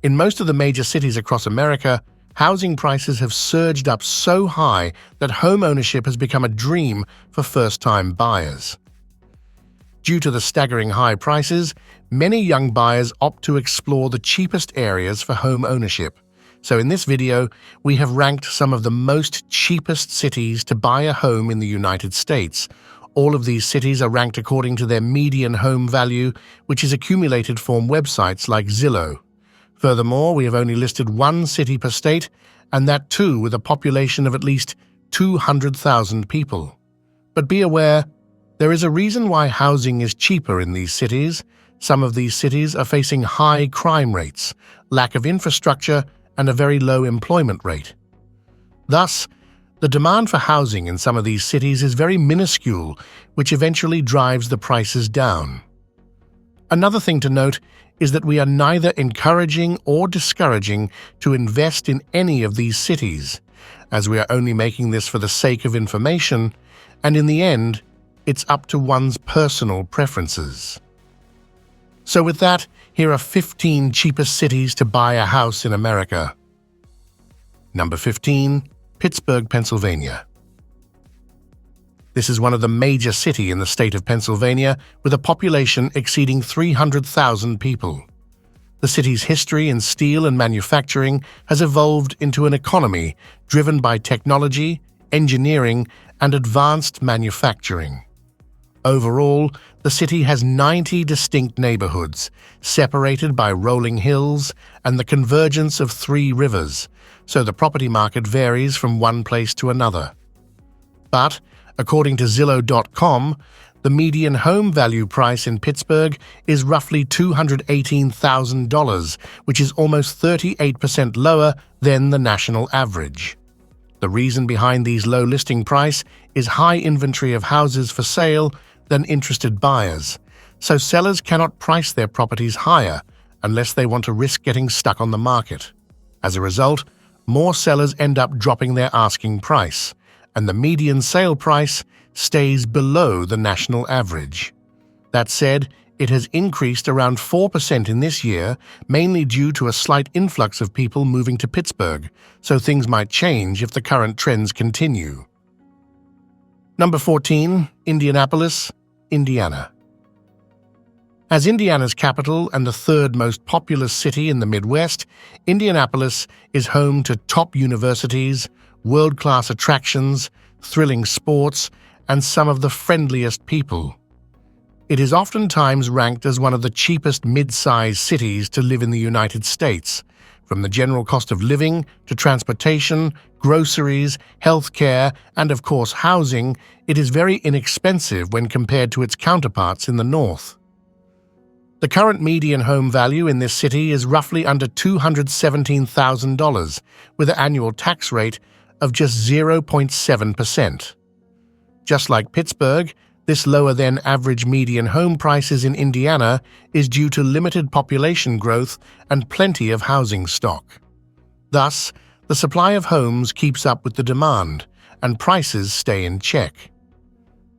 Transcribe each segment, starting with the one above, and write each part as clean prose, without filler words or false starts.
In most of the major cities across America, housing prices have surged up so high that home ownership has become a dream for first-time buyers. Due to the staggering high prices, many young buyers opt to explore the cheapest areas for home ownership. So in this video, we have ranked some of the most cheapest cities to buy a home in the United States. All of these cities are ranked according to their median home value, which is accumulated from websites like Zillow. Furthermore, we have only listed one city per state, and that too with a population of at least 200,000 people. But be aware, there is a reason why housing is cheaper in these cities. Some of these cities are facing high crime rates, lack of infrastructure, and a very low employment rate. Thus, the demand for housing in some of these cities is very minuscule, which eventually drives the prices down. Another thing to note is that we are neither encouraging or discouraging to invest in any of these cities, as we are only making this for the sake of information, and in the end, it's up to one's personal preferences. So with that, here are 15 cheapest cities to buy a house in America. Number 15. Pittsburgh, Pennsylvania. This is one of the major cities in the state of Pennsylvania with a population exceeding 300,000 people. The city's history in steel and manufacturing has evolved into an economy driven by technology, engineering, and advanced manufacturing. Overall, the city has 90 distinct neighborhoods, separated by rolling hills and the convergence of 3 rivers, so the property market varies from one place to another. But, according to Zillow.com, the median home value price in Pittsburgh is roughly $218,000, which is almost 38% lower than the national average. The reason behind these low listing price is high inventory of houses for sale than interested buyers, so sellers cannot price their properties higher unless they want to risk getting stuck on the market. As a result, more sellers end up dropping their asking price, and the median sale price stays below the national average. That said, it has increased around 4% in this year, mainly due to a slight influx of people moving to Pittsburgh, so things might change if the current trends continue. Number 14. Indianapolis, Indiana. As Indiana's capital and the third most populous city in the Midwest, Indianapolis is home to top universities, world-class attractions, thrilling sports, and some of the friendliest people. It is oftentimes ranked as one of the cheapest mid-sized cities to live in the United States. From the general cost of living to transportation, groceries, healthcare, and of course housing, it is very inexpensive when compared to its counterparts in the north. The current median home value in this city is roughly under $217,000, with an annual tax rate of just 0.7%. Just like Pittsburgh, this lower-than-average median home prices in Indiana is due to limited population growth and plenty of housing stock. Thus, the supply of homes keeps up with the demand, and prices stay in check.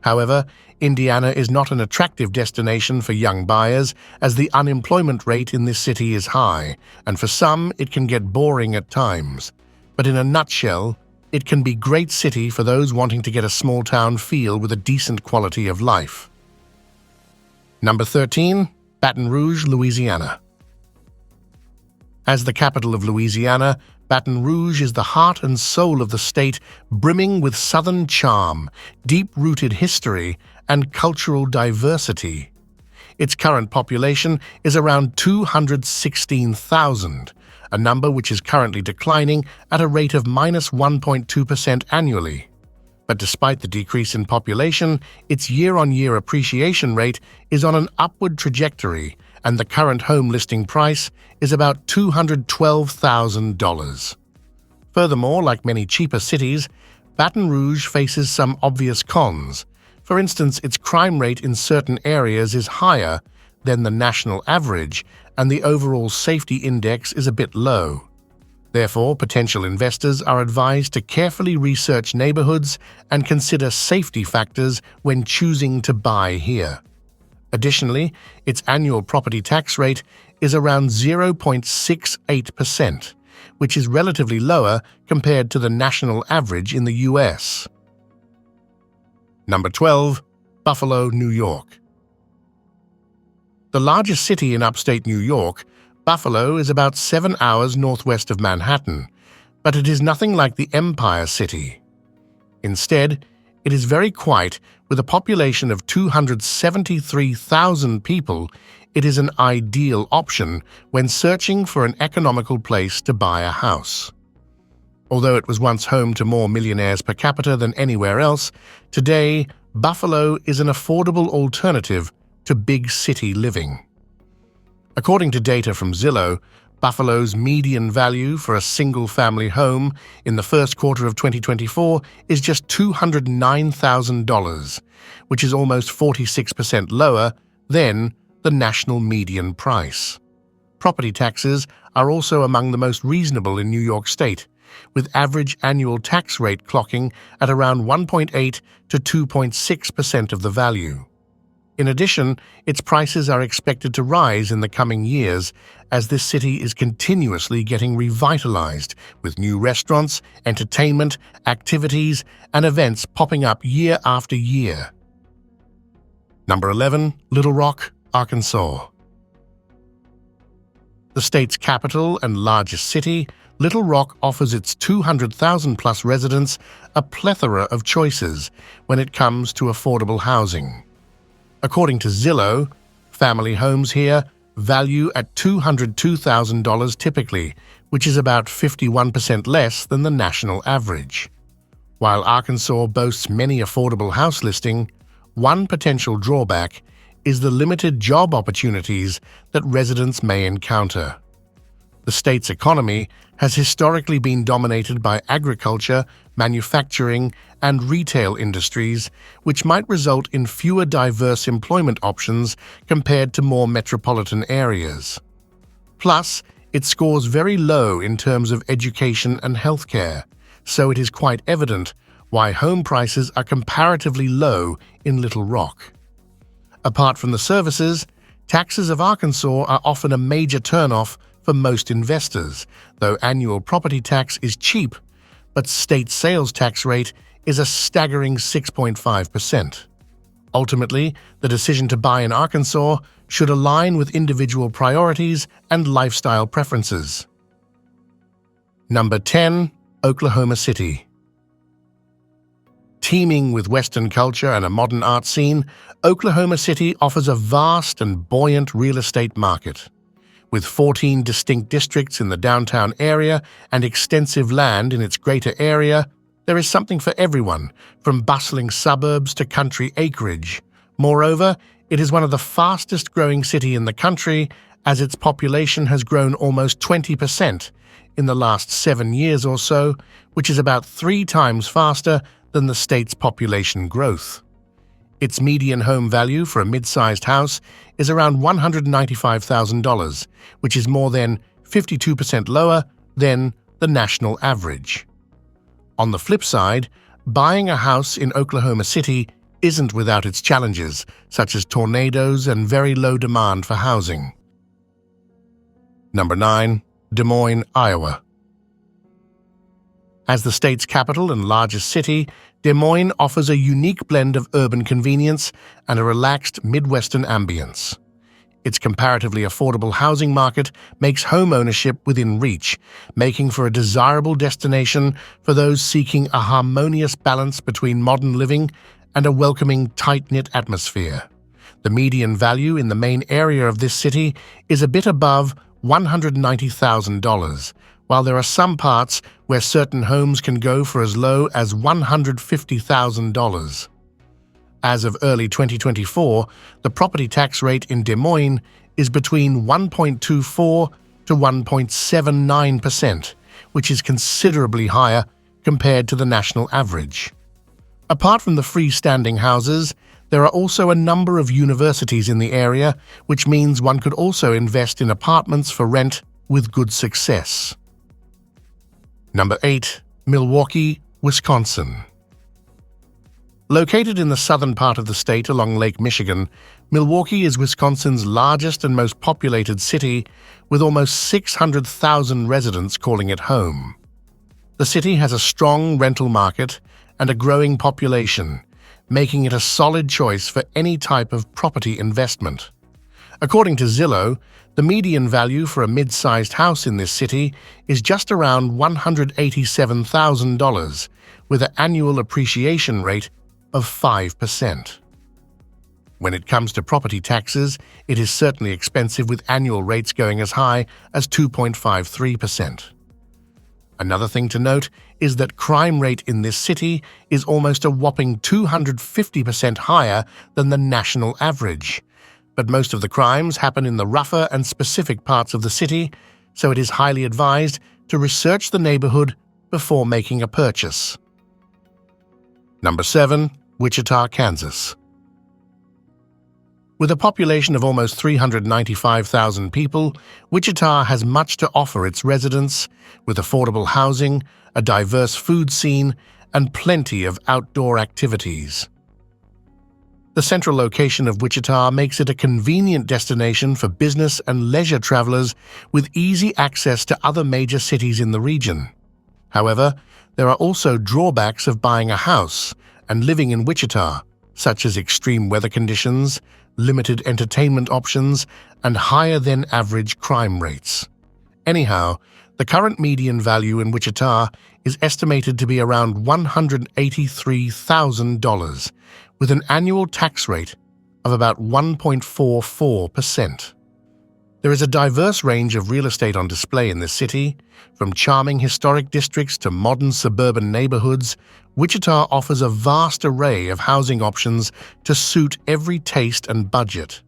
However, Indiana is not an attractive destination for young buyers, as the unemployment rate in this city is high, and for some it can get boring at times. But in a nutshell, it can be a great city for those wanting to get a small-town feel with a decent quality of life. Number 13. Baton Rouge, Louisiana. As the capital of Louisiana, Baton Rouge is the heart and soul of the state, brimming with Southern charm, deep-rooted history, and cultural diversity. Its current population is around 216,000, a number which is currently declining at a rate of -1.2% annually. But despite the decrease in population, its year-on-year appreciation rate is on an upward trajectory, and the current home listing price is about $212,000. Furthermore, like many cheaper cities, Baton Rouge faces some obvious cons. For instance, its crime rate in certain areas is higher than the national average, and the overall safety index is a bit low. Therefore, potential investors are advised to carefully research neighborhoods and consider safety factors when choosing to buy here. Additionally, its annual property tax rate is around 0.68%, which is relatively lower compared to the national average in the US. Number 12. Buffalo, New York. The largest city in upstate New York, Buffalo is about 7 hours northwest of Manhattan, but it is nothing like the Empire City. Instead, it is very quiet. With a population of 273,000 people, it is an ideal option when searching for an economical place to buy a house. Although it was once home to more millionaires per capita than anywhere else, today Buffalo is an affordable alternative to big city living. According to data from Zillow, Buffalo's median value for a single-family home in the first quarter of 2024 is just $209,000, which is almost 46% lower than the national median price. Property taxes are also among the most reasonable in New York State, with average annual tax rate clocking at around 1.8 to 2.6% of the value. In addition, its prices are expected to rise in the coming years as this city is continuously getting revitalized with new restaurants, entertainment, activities, and events popping up year after year. Number 11. Little Rock, Arkansas. The state's capital and largest city, Little Rock offers its 200,000-plus residents a plethora of choices when it comes to affordable housing. According to Zillow, family homes here value at $202,000 typically, which is about 51% less than the national average. While Arkansas boasts many affordable house listings, one potential drawback is the limited job opportunities that residents may encounter. The state's economy has historically been dominated by agriculture, manufacturing, and retail industries, which might result in fewer diverse employment options compared to more metropolitan areas. Plus, it scores very low in terms of education and healthcare, so it is quite evident why home prices are comparatively low in Little Rock. Apart from the services, taxes of Arkansas are often a major turnoff for most investors, though annual property tax is cheap, but state sales tax rate is a staggering 6.5%. Ultimately, the decision to buy in Arkansas should align with individual priorities and lifestyle preferences. Number 10. Oklahoma City. Teeming with Western culture and a modern art scene, Oklahoma City offers a vast and buoyant real estate market. With 14 distinct districts in the downtown area and extensive land in its greater area, there is something for everyone, from bustling suburbs to country acreage. Moreover, it is one of the fastest-growing cities in the country, as its population has grown almost 20% in the last 7 years or so, which is about 3 times faster than the state's population growth. Its median home value for a mid-sized house is around $195,000, which is more than 52% lower than the national average. On the flip side, buying a house in Oklahoma City isn't without its challenges, such as tornadoes and very low demand for housing. Number 9. Des Moines, Iowa. As the state's capital and largest city, Des Moines offers a unique blend of urban convenience and a relaxed Midwestern ambience. Its comparatively affordable housing market makes home ownership within reach, making for a desirable destination for those seeking a harmonious balance between modern living and a welcoming, tight-knit atmosphere. The median value in the main area of this city is a bit above $190,000, while there are some parts where certain homes can go for as low as $150,000. As of early 2024, the property tax rate in Des Moines is between 1.24 to 1.79%, which is considerably higher compared to the national average. Apart from the freestanding houses, there are also a number of universities in the area, which means one could also invest in apartments for rent with good success. Number 8. Milwaukee, Wisconsin. Located in the southern part of the state along Lake Michigan, Milwaukee is Wisconsin's largest and most populated city, with almost 600,000 residents calling it home. The city has a strong rental market and a growing population, making it a solid choice for any type of property investment. According to Zillow, the median value for a mid-sized house in this city is just around $187,000, with an annual appreciation rate of 5%. When it comes to property taxes, it is certainly expensive, with annual rates going as high as 2.53%. Another thing to note is that crime rate in this city is almost a whopping 250% higher than the national average. But most of the crimes happen in the rougher and specific parts of the city, so it is highly advised to research the neighborhood before making a purchase. Number 7. Wichita, Kansas. With a population of almost 395,000 people, Wichita has much to offer its residents, with affordable housing, a diverse food scene, and plenty of outdoor activities. The central location of Wichita makes it a convenient destination for business and leisure travelers, with easy access to other major cities in the region. However, there are also drawbacks of buying a house and living in Wichita, such as extreme weather conditions, limited entertainment options, and higher-than-average crime rates. Anyhow, the current median value in Wichita is estimated to be around $183,000, with an annual tax rate of about 1.44%. There is a diverse range of real estate on display in this city. From charming historic districts to modern suburban neighborhoods, Wichita offers a vast array of housing options to suit every taste and budget.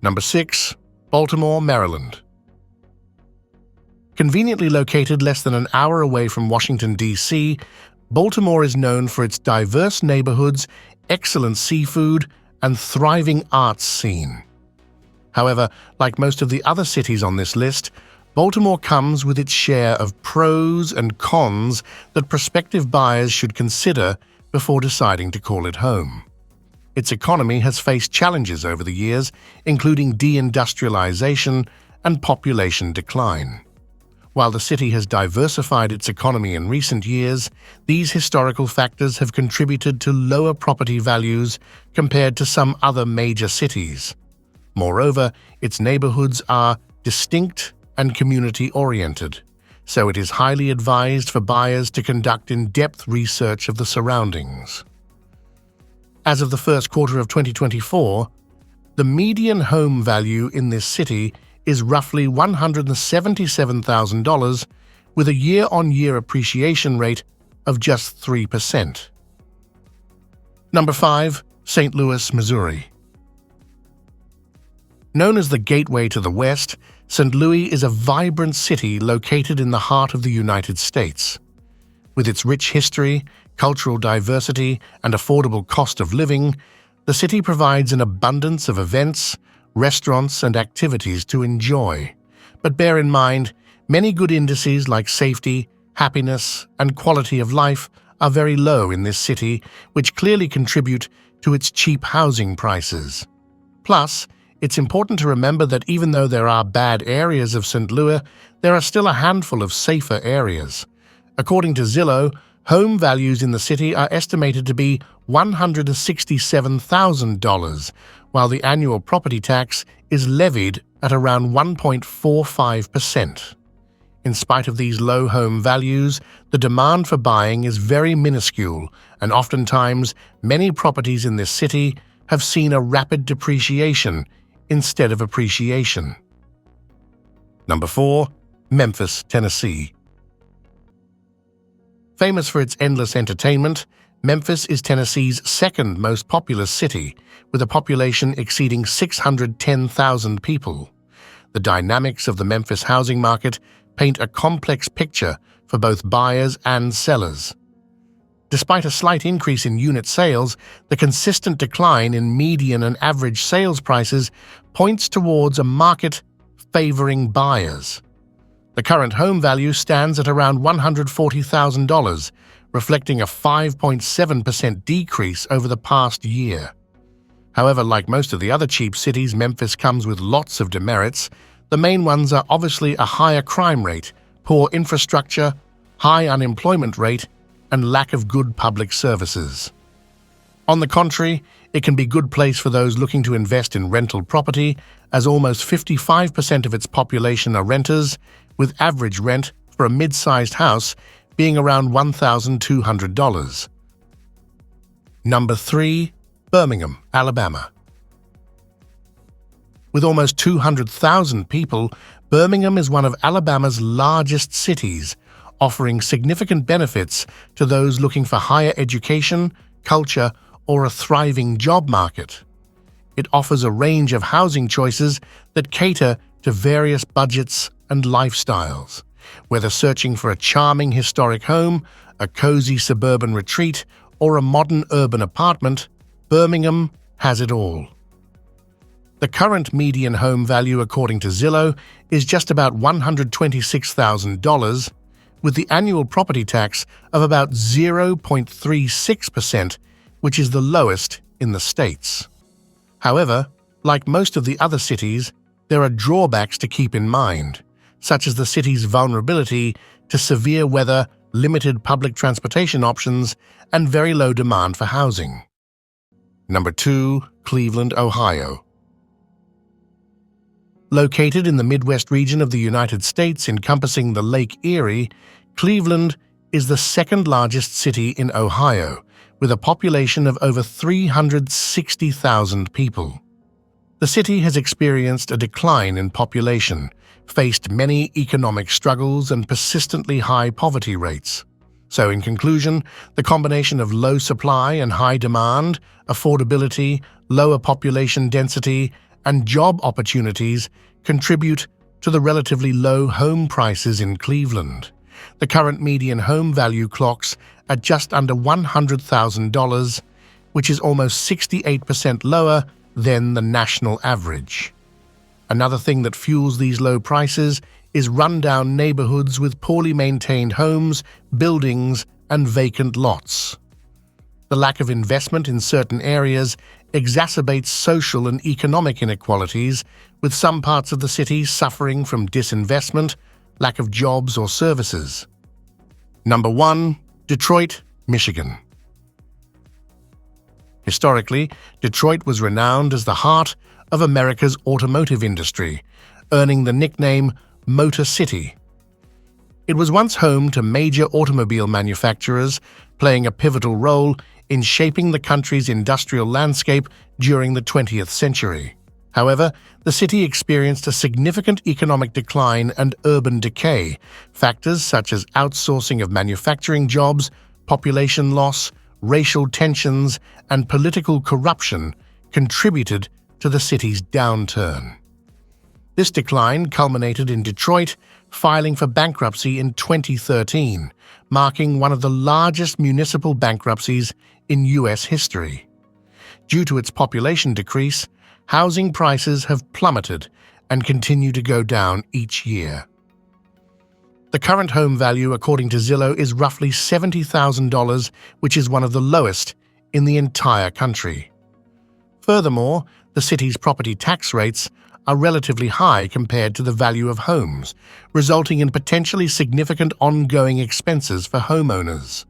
Number 6. Baltimore, Maryland. Conveniently located less than an hour away from Washington, D.C., Baltimore is known for its diverse neighborhoods, excellent seafood, and thriving arts scene. However, like most of the other cities on this list, Baltimore comes with its share of pros and cons that prospective buyers should consider before deciding to call it home. Its economy has faced challenges over the years, including deindustrialization and population decline. While the city has diversified its economy in recent years, these historical factors have contributed to lower property values compared to some other major cities. Moreover, its neighborhoods are distinct and community-oriented, so it is highly advised for buyers to conduct in-depth research of the surroundings. As of the first quarter of 2024, the median home value in this city is roughly $177,000, with a year-on-year appreciation rate of just 3%. Number 5. St. Louis, Missouri. Known as the Gateway to the West, St. Louis is a vibrant city located in the heart of the United States. With its rich history, cultural diversity, and affordable cost of living, the city provides an abundance of events, restaurants, and activities to enjoy. But bear in mind, many good indices like safety, happiness, and quality of life are very low in this city, which clearly contribute to its cheap housing prices. Plus, it's important to remember that even though there are bad areas of St. Louis, there are still a handful of safer areas. According to Zillow, home values in the city are estimated to be $167,000, while the annual property tax is levied at around 1.45%. In spite of these low home values, the demand for buying is very minuscule, and oftentimes many properties in this city have seen a rapid depreciation instead of appreciation. Number 4. Memphis, Tennessee. Famous for its endless entertainment, Memphis is Tennessee's second most populous city, with a population exceeding 610,000 people. The dynamics of the Memphis housing market paint a complex picture for both buyers and sellers. Despite a slight increase in unit sales, the consistent decline in median and average sales prices points towards a market favoring buyers. The current home value stands at around $140,000, reflecting a 5.7% decrease over the past year. However, like most of the other cheap cities, Memphis comes with lots of demerits. The main ones are obviously a higher crime rate, poor infrastructure, high unemployment rate, and lack of good public services. On the contrary, it can be a good place for those looking to invest in rental property, as almost 55% of its population are renters, with average rent for a mid-sized house being around $1,200. Number 3. Birmingham, Alabama. With almost 200,000 people, Birmingham is one of Alabama's largest cities, offering significant benefits to those looking for higher education, culture, or a thriving job market. It offers a range of housing choices that cater to various budgets and lifestyles. Whether searching for a charming historic home, a cozy suburban retreat, or a modern urban apartment, Birmingham has it all. The current median home value, according to Zillow, is just about $126,000, with the annual property tax of about 0.36%, which is the lowest in the States. However, like most of the other cities, there are drawbacks to keep in mind, such as the city's vulnerability to severe weather, limited public transportation options, and very low demand for housing. Number 2. Cleveland, Ohio. Located in the Midwest region of the United States encompassing the Lake Erie, Cleveland is the second largest city in Ohio, with a population of over 360,000 people. The city has experienced a decline in population, faced many economic struggles, and persistently high poverty rates. So in conclusion, the combination of low supply and high demand, affordability, lower population density, and job opportunities contribute to the relatively low home prices in Cleveland. The current median home value clocks at just under $100,000, which is almost 68% lower than the national average. Another thing that fuels these low prices is rundown neighborhoods with poorly maintained homes, buildings, and vacant lots. The lack of investment in certain areas exacerbates social and economic inequalities, with some parts of the city suffering from disinvestment, lack of jobs or services. Number 1. Detroit, Michigan. Historically, Detroit was renowned as the heart of America's automotive industry, earning the nickname Motor City. It was once home to major automobile manufacturers, playing a pivotal role in shaping the country's industrial landscape during the 20th century. However, the city experienced a significant economic decline and urban decay. Factors such as outsourcing of manufacturing jobs, population loss, racial tensions, and political corruption contributed to the city's downturn. This decline culminated in Detroit filing for bankruptcy in 2013, marking one of the largest municipal bankruptcies in U.S. history. Due to its population decrease, housing prices have plummeted and continue to go down each year. The current home value, according to Zillow, is roughly $70,000, which is one of the lowest in the entire country. Furthermore, the city's property tax rates are relatively high compared to the value of homes, resulting in potentially significant ongoing expenses for homeowners.